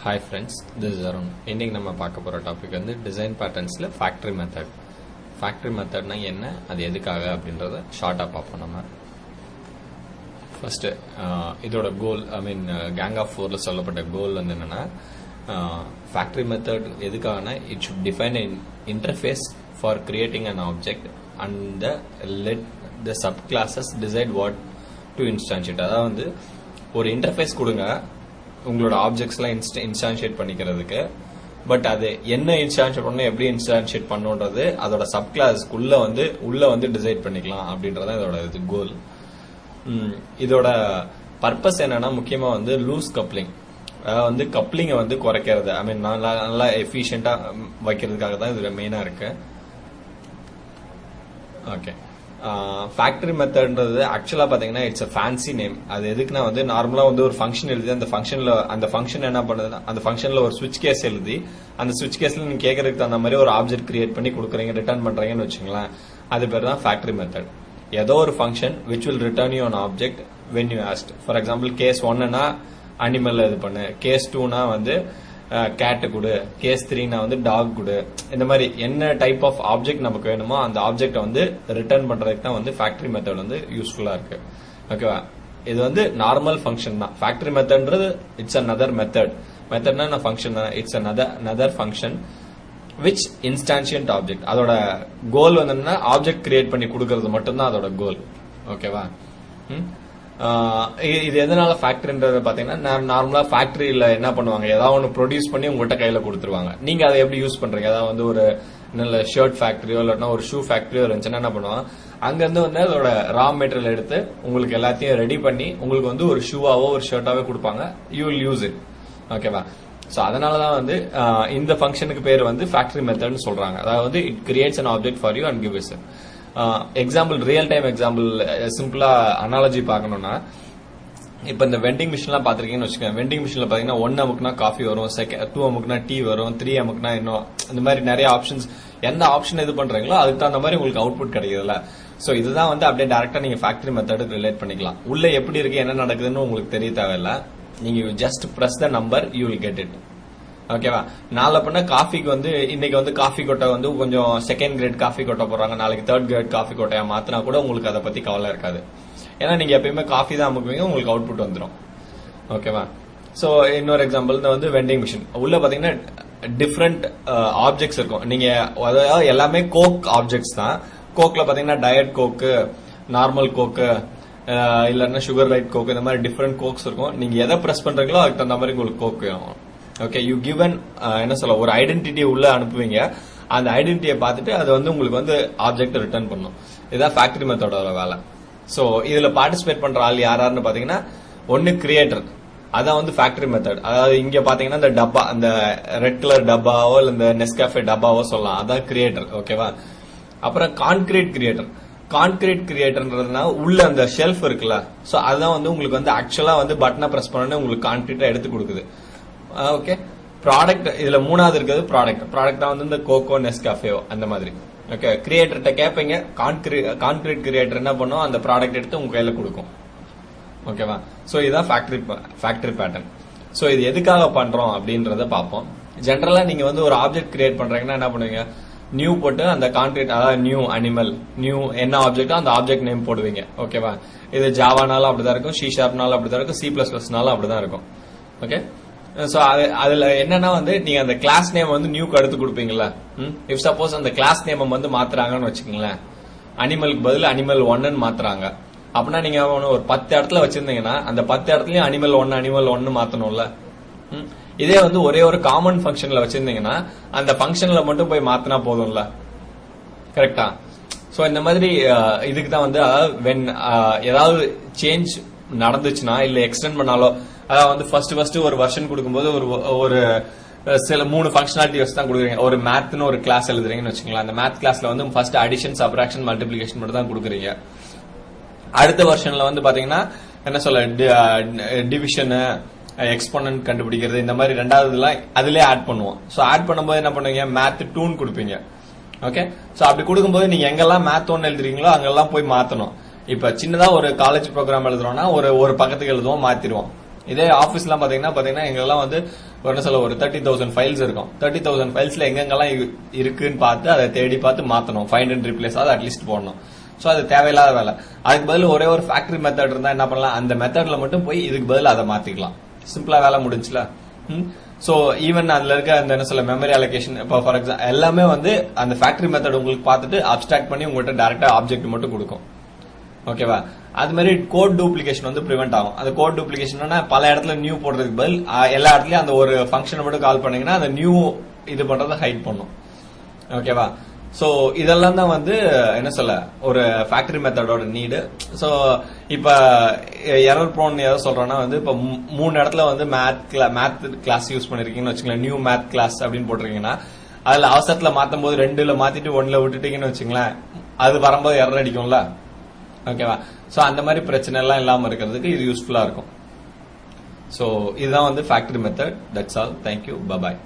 Hi friends, this is Arun. இன்னைக்கு நம்ம பார்க்க போற டாபிக் வந்து டிசைன் பேட்டர்ன்ஸ்ல ஃபேக்டரி மெத்தட். ஃபேக்டரி மெத்தட்னா என்ன, அது எதுக்காக அப்படின்றத ஷார்ட்டா பார்ப்போம். நம்ம ஃபர்ஸ்ட் இதோட கோல், கேங் ஆஃப் ஃபோர்ல சொல்லப்பட்ட கோல் வந்து என்னன்னா, ஃபேக்டரி மெத்தட் எதுக்காகனா it should define an interface for creating an object and let the subclasses decide what to instantiate. அதாவது வந்து ஒரு இன்டர்ஃபேஸ் கொடுங்க உங்களோட ஆப்ஜெக்ட்ஸ்லாம் இன்ஸ்டான்ஷியேட் பண்ணிக்கிறதுக்கு. பட் அது என்ன இன்ஸ்டான்ஷியேட் பண்ணணும், எப்படி இன்ஸ்டான்ஷியேட் பண்ணுன்றது அதோட சப் கிளாஸ்க்குள்ள வந்து டிசைட் பண்ணிக்கலாம் அப்படின்றத இதோட இது கோல். இதோட பர்பஸ் என்னன்னா முக்கியமா வந்து லூஸ் கப்ளிங், வந்து கப்ளிங்கை வந்து குறைக்கிறது, நல்லா எஃபிஷியண்டா வைக்கிறதுக்காக தான் இதுல மெயினா இருக்கு. ஓகே, ஃபேக்டரி மெத்தட்ன்றது ஆக்சுவலா பாத்தீங்கன்னா இட்ஸ் அ ஃபேன்சி நேம். அது எதுக்குன்னா வந்து நார்மலா வந்து ஒரு ஃபங்க்ஷன் எழுதி அந்த ஃபங்க்ஷன் என்ன பண்ணுதுன்னா அந்த ஃபங்க்ஷன்ல ஒரு ஸ்விட்ச் கேஸ் எழுதி அந்த ஸ்விட்ச் கேஸ்ல நீங்க கேட்கறதுக்கு தகுந்த மாதிரி ஒரு ஆப்ஜெக்ட் கிரியேட் பண்ணி கொடுக்குறீங்க, ரிட்டர்ன் பண்றீங்கன்னு வச்சுங்களேன். அது பேர் தான் ஃபேக்டரி மெத்தட். ஏதோ ஒரு function which will return you an object when you asked. For example case 1னா அனிமல் இது பண்ணு, கேஸ் 2னா வந்து கேட்டு கொடு, கேஸ் 3னா வந்து டாக் கொடு. இந்த மாதிரி என்ன டைப் ஆஃப் ஆப்ஜெக்ட் நமக்கு வேணுமோ அந்த ஆப்ஜெக்ட வந்து ரிட்டர்ன் பண்றதுக்கு தான் வந்து ஃபேக்டரி மெத்தட் வந்து யூஸ்ஃபுல்லா இருக்கு. ஓகேவா, இது வந்து நார்மல் ஃபங்க்ஷன் தான். ஃபேக்டரி மெத்தட்ன்றது இட்ஸ் another மெத்தட். மெத்தட்னா ஃபங்க்ஷன் தான். It's another function which instantiate object. அதோட கோல் வந்து என்னன்னா ஆப்ஜெக்ட் கிரியேட் பண்ணி கொடுக்கறது மட்டும்தான் அதோட கோல். ஓகேவா, இது எதனால ஃபேக்டரின்றது பாத்தீங்கன்னா நார்மலா ஃபேக்டரியில என்ன பண்ணுவாங்க, ஏதாவது ஒன்று ப்ரொடியூஸ் பண்ணி உங்கள்கிட்ட கையில கொடுத்துருவாங்க. நீங்க அதை எப்படி யூஸ் பண்றீங்க, அதாவது வந்து ஒரு நல்ல ஷர்ட் ஃபேக்டரியோ இல்லைன்னா ஒரு ஷூ ஃபேக்டரியோ இருந்துச்சுன்னா என்ன பண்ணுவாங்க, அங்க இருந்து வந்து அதோட ரா மெட்டீரியல் எடுத்து உங்களுக்கு எல்லாத்தையும் ரெடி பண்ணி உங்களுக்கு வந்து ஒரு ஷூவாவோ ஒரு ஷர்ட்டாவோ கொடுப்பாங்க. You will use it. ஓகேவா, சோ அதனாலதான் வந்து இந்த ஃபங்க்ஷனுக்கு பேர் வந்து ஃபேக்டரி மெத்தட்னு சொல்றாங்க. அதாவது வந்து it creates an object for you and gives it. Example, real time example, சிம்பிளா அனாலஜி பார்க்கணும்னா, இப்ப இந்த வெண்டிங் மிஷின்லாம் பாத்திருக்கீங்கன்னு வச்சுக்கோங்க. வெண்டிங் மிஷின்ல பாத்தீங்கன்னா 1 அமுக்குனா காஃபி வரும், 2 அமுக்குனா டீ வரும், 3 அமுக்குனா இன்னும் இந்த மாதிரி நிறைய ஆப்ஷன்ஸ். எந்த ஆப்ஷன் இது பண்றீங்களோ அதுக்கு தகுந்த மாதிரி உங்களுக்கு அவுட்புட் கிடைக்குதுல்ல. சோ இதுதான் வந்து அப்படியே டைரக்டா நீங்க ஃபேக்டரி மெத்தடுக்கு ரிலேட் பண்ணிக்கலாம். உள்ள எப்படி இருக்கு என்ன நடக்குதுன்னு உங்களுக்கு தெரிய தேவையில்ல. நீங்க just press the number, you will get it. ஓகேவா, நாளை பண்ண காஃபிக்கு வந்து இன்னைக்கு வந்து காஃபி கொட்டை வந்து கொஞ்சம் செகண்ட் கிரேட் காஃபி கொட்டை போடுறாங்க, நாளைக்கு தேர்ட் கிரேட் காஃபி கொட்டையா மாத்தினா கூட உங்களுக்கு அதை பத்தி கவலை இருக்காது. ஏன்னா நீங்க எப்பயுமே காஃபி தான் அமுக்குவீங்க, உங்களுக்கு அவுட்புட் வந்துடும். ஓகேவா, சோ இன்னொரு எக்ஸாம்பிள் வந்து வெண்டிங் மிஷின் உள்ள பாத்தீங்கன்னா டிஃப்ரெண்ட் ஆப்ஜெக்ட்ஸ் இருக்கும். நீங்க அதாவது எல்லாமே கோக் ஆப்ஜெக்ட்ஸ் தான். கோக்ல பாத்தீங்கன்னா டயட் கோக்கு, நார்மல் கோக்கு, இல்லன்னா சுகர் லைட் கோக், இந்த மாதிரி டிஃப்ரெண்ட் கோக்ஸ் இருக்கும். நீங்க எதை பிரஸ் பண்றீங்களோ அதுக்கு தகுந்த மாதிரி உங்களுக்கு கோக் வேணும். ஓகே, யூ கிவன் என்ன சொல்ல, ஒரு ஐடென்டிட்டி உள்ள அனுப்புவீங்க. அந்த ஐடென்டிட்டியை பார்த்துட்டு அது வந்து உங்களுக்கு வந்து ஆப்ஜெக்ட் ரிட்டர்ன் பண்ணும். இதுதான் ஃபேக்டரி மெத்தடோட வேலை. சோ இதுல பார்ட்டிசிபேட் பண்ற ஆள் யாராருன்னு பாத்தீங்கன்னா ஒன்னு கிரியேட்டர், அதான் வந்து ஃபேக்டரி மெத்தட். அதாவது இங்க பாத்தீங்கன்னா இந்த டப்பா, அந்த ரெட் கலர் டப்பாவோ இல்ல இந்த நெஸ்காஃபே டப்பாவோ சொல்லலாம், அதான் கிரியேட்டர். ஓகேவா, அப்புறம் கான்கிரீட் கிரியேட்டர். கான்கிரீட் கிரியேட்டர்ன்றதுனா உள்ள அந்த ஷெல்ஃப் இருக்குல்ல, சோ அதான் வந்து உங்களுக்கு வந்து ஆக்சுவலா வந்து பட்டனை பிரஸ் பண்ணோன்னு உங்களுக்கு கான்கிரீட்டா எடுத்து கொடுக்குது. ஓகே, ப்ராடக்ட் இதுல மூணாவது இருக்கிறது ப்ராடக்ட். ப்ராடக்ட் தான் வந்து இந்த கோகோ நெஸ்காஃபேவோ அந்த மாதிரி. ஓகே, கிரியேட்டர்கிட்ட கேட்பீங்க, கான்கிரீட் கிரியேட்டர் என்ன பண்ணும், அந்த ப்ராடக்ட் எடுத்து உங்க கையில கொடுக்கும். ஓகேவா, சோ இதுதான் ஃபேக்டரி பேட்டர்ன். சோ இது எதுக்காக பண்றோம் அப்படின்றத பார்ப்போம். ஜென்ரலா நீங்க வந்து ஒரு ஆப்ஜெக்ட் கிரியேட் பண்றீங்கன்னா என்ன பண்ணுவீங்க, நியூ போட்டு அந்த கான்கிரீட், அதாவது நியூ அனிமல், நியூ என்ன ஆப்ஜெக்டோ அந்த ஆப்ஜெக்ட் நேம் போடுவீங்க. ஓகேவா, இது ஜாவானாலும் அப்படிதான் இருக்கும், சி ஷார்ப்னாலும் அப்படிதான் இருக்கும், C++நாலும் அப்படிதான் இருக்கும். ஓகே, சோ அதுல என்னன்னா வந்து நீங்க அந்த கிளாஸ் நேம் வந்து நியூக்கு அடுத்து கொடுப்பீங்களா. இஃப் சப்போஸ் அந்த கிளாஸ் நேம் வந்து மாத்துறாங்கன்னு வச்சுக்கீங்களேன், அனிமலுக்கு பதில் அனிமல் 1ன்னு மாத்துறாங்க அப்படின்னா நீங்க ஒரு 10 இடத்துல வச்சிருந்தீங்கன்னா அந்த 10 இடத்துலயும் அனிமல் 1 மாத்தணும்ல. இதே வந்து ஒரே ஒரு காமன் ஃபங்க்ஷன்ல வச்சிருந்தீங்கன்னா அந்த ஃபங்க்ஷன்ல மட்டும் போய் மாத்தினா போதும்ல. கரெக்டா, சோ இந்த மாதிரி இதுக்கு தான் வந்து ஏதாவது சேஞ்ச் நடந்துச்சுன்னா இல்ல எக்ஸ்டெண்ட் பண்ணாலோ, அதாவது வந்து ஃபர்ஸ்ட் ஒரு வெர்ஷன் கொடுக்கும்போது ஒரு சில 3 ஃபங்க்ஷனாலிட்டி வச்சு தான் கொடுக்குறீங்க. ஒரு மேத்னு ஒரு கிளாஸ் எழுதுறீங்கன்னு வச்சுக்கலாம். அந்த மேத் கிளாஸ்ல வந்து ஃபர்ஸ்ட் அடிஷன், சப்ட்ராக்ஷன், மல்டிப்ளிகேஷன் மட்டும் தான் கொடுக்குறீங்க. அடுத்த வெர்ஷன்ல வந்து பாத்தீங்கன்னா என்ன சொல்ல, டிவிஷன், எக்ஸ்போனன்ட் கண்டுபிடிக்கிறது, இந்த மாதிரி ரெண்டாவதுலாம் அதுலயே ஆட் பண்ணுவோம். சோ ஆட் பண்ணும்போது என்ன பண்ணுவீங்க, மேத் 2ன்னு கொடுப்பீங்க. ஓகே, சோ அப்படி கொடுக்கும்போது நீங்க எங்கெல்லாம் மேத் 1 எழுதுறீங்களோ அங்கெல்லாம் போய் மாத்தணும். இப்ப சின்னதா ஒரு காலேஜ் ப்ரோக்ராம் எழுதுறோம்னா ஒரு பக்கத்துக்கு எழுதுவோம், மாத்திடுவோம். இதே ஆபீஸ்லாம் பாத்தீங்கன்னா எங்கெல்லாம் வந்து என்ன சொல்ல ஒரு 30,000 ஃபைல்ஸ் இருக்கும். 30,000 ஃபைல்ஸ்ல எங்கெங்கெல்லாம் இருக்குன்னு பார்த்து அதை தேடி பார்த்து மாத்தணும். ஃபைண்ட் அண்ட் ரீப்ளேஸ் ஆகுது அட்லீஸ்ட் போடணும். சோ அது தேவையில்லாத வேலை. அதுக்கு பதில் ஒரே ஒரு ஃபேக்டரி மெத்தட் இருந்தா என்ன பண்ணலாம், அந்த மெத்தட்ல மட்டும் போய் இதுக்கு பதில் அதை மாத்திக்கலாம். சிம்பிளா வேலை முடிஞ்சுல. சோ ஈவன் அதுல இருக்க அந்த என்ன சொல்ல மெமரி அலோகேஷன், இப்போ ஃபார் எக்ஸாம்பிள் எல்லாமே வந்து அந்த ஃபேக்டரி மெத்தட் உங்களுக்கு பார்த்துட்டு அப்ஸ்ட்ராக்ட் பண்ணி உங்கள்கிட்ட டைரக்டா ஆப்ஜெக்ட் மட்டும் கொடுக்கும். ஓகேவா? அது மாதிரி கோட் டூப்ளிகேஷன் வந்து பிரிவென்ட் ஆகும். அந்த கோட் டூப்ளிகேஷன் பல இடத்துல நியூ போடுறதுக்கு பதில் எல்லா இடத்துலயும் அந்த ஒரு ஃபங்க்ஷனை மட்டும் கால் பண்ணீங்கன்னா அந்த நியூ இது பண்றதை ஹைட் பண்ணும். ஓகேவா? சோ இதெல்லாம் தான் வந்து என்ன சொல்ல ஒரு ஃபேக்டரி மெத்தடோட நீடு. சோ இப்ப எரர் ப்ரோன் ஏதோ சொல்றோம்னா வந்து இப்ப 3 இடத்துல வந்து மேத் கிளாஸ் யூஸ் பண்ணிருக்கீங்கன்னு வச்சுங்களேன், நியூ மேத் கிளாஸ் அப்படின்னு போட்டிருக்கீங்கன்னா அதுல அவசரத்துல மாத்தும் போது 2ல மாத்திட்டு 1ல விட்டுட்டீங்கன்னு வச்சுங்களேன், அது வரும்போது எரர் அடிக்கும்ல. ஓகேவா? சோ அந்த மாதிரி பிரச்சனை எல்லாம் இல்லாம இருக்கிறதுக்கு இது யூஸ்ஃபுல்லா இருக்கும். சோ இதுதான் வந்து factory method. That's all. Thank you. By.